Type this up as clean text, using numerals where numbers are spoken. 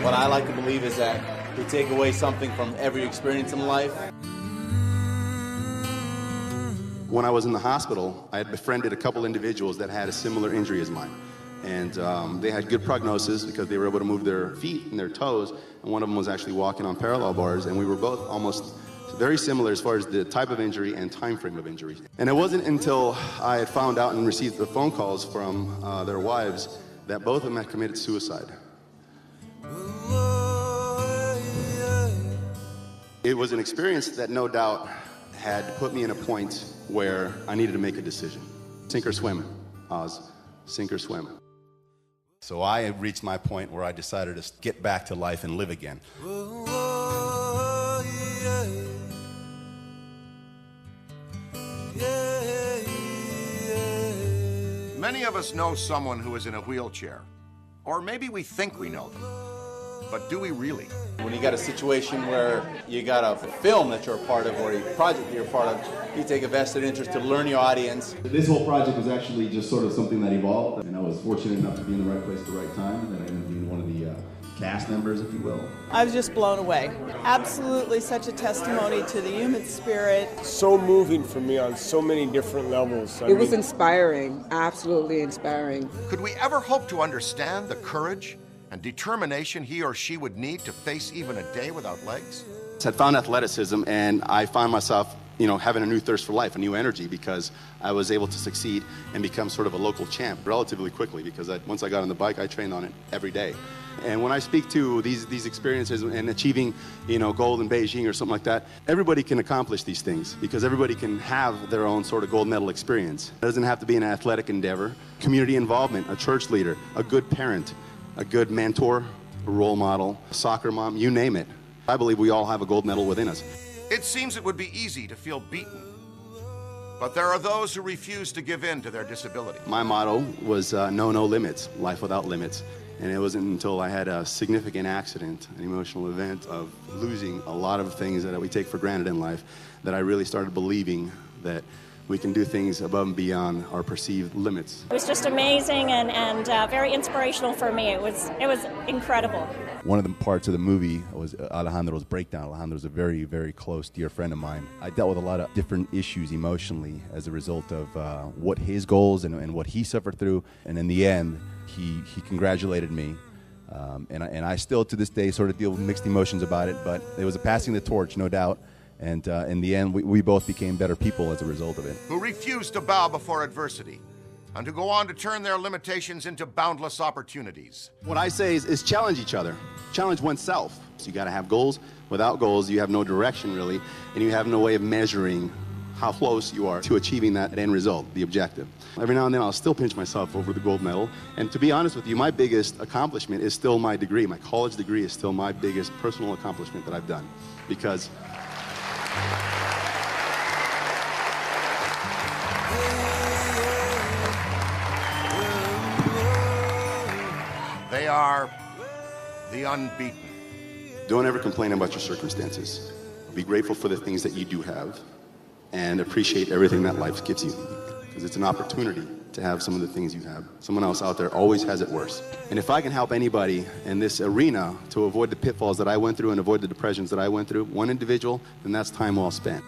What I like to believe is that we take away something from every experience in life. When I was in the hospital, I had befriended a couple individuals that had a similar injury as mine. And they had good prognosis because they were able to move their feet and their toes. And one of them was actually walking on parallel bars. And we were both almost very similar as far as the type of injury and time frame of injury. And it wasn't until I had found out and received the phone calls from their wives that both of them had committed suicide. It was an experience that no doubt had put me in a point where I needed to make a decision. Sink or swim, Oz. Sink or swim. So I had reached my point where I decided to get back to life and live again. Many of us know someone who is in a wheelchair, or maybe we think we know them, but do we really? When you got a situation where you got a film that you're a part of or a project that you're a part of, you take a vested interest to learn your audience. This whole project was actually just sort of something that evolved, and I was fortunate enough to be in the right place at the right time, and then I ended up being one of the cast members, if you will. I was just blown away. Absolutely such a testimony to the human spirit. So moving for me on so many different levels. It was inspiring, absolutely inspiring. Could we ever hope to understand the courage and determination he or she would need to face even a day without legs? I had found athleticism, and I found myself, having a new thirst for life, a new energy, because I was able to succeed and become sort of a local champ relatively quickly, because once I got on the bike, I trained on it every day. And when I speak to these experiences and achieving, gold in Beijing or something like that, everybody can accomplish these things because everybody can have their own sort of gold medal experience. It doesn't have to be an athletic endeavor. Community involvement, a church leader, a good parent, a good mentor, a role model, a soccer mom, you name it. I believe we all have a gold medal within us. It seems it would be easy to feel beaten, but there are those who refuse to give in to their disability. My motto was no limits, life without limits. And it wasn't until I had a significant accident, an emotional event of losing a lot of things that we take for granted in life, that I really started believing that we can do things above and beyond our perceived limits. It was just amazing and very inspirational for me. It was incredible. One of the parts of the movie was Alejandro's breakdown. Alejandro's a very, very close, dear friend of mine. I dealt with a lot of different issues emotionally as a result of what his goals and what he suffered through. And in the end, he congratulated me. And I still, to this day, sort of deal with mixed emotions about it. But it was a passing the torch, no doubt. And in the end, we both became better people as a result of it. Who refuse to bow before adversity and to go on to turn their limitations into boundless opportunities. What I say is challenge each other, challenge oneself. So you got to have goals. Without goals, you have no direction really, and you have no way of measuring how close you are to achieving that end result, the objective. Every now and then I'll still pinch myself over the gold medal, and to be honest with you, my biggest accomplishment is still my degree. My college degree is still my biggest personal accomplishment that I've done, because they are the unbeaten. Don't ever complain about your circumstances. Be grateful for the things that you do have and appreciate everything that life gives you, because it's an opportunity to have some of the things you have. Someone else out there always has it worse. And if I can help anybody in this arena to avoid the pitfalls that I went through and avoid the depressions that I went through, one individual, then that's time well spent.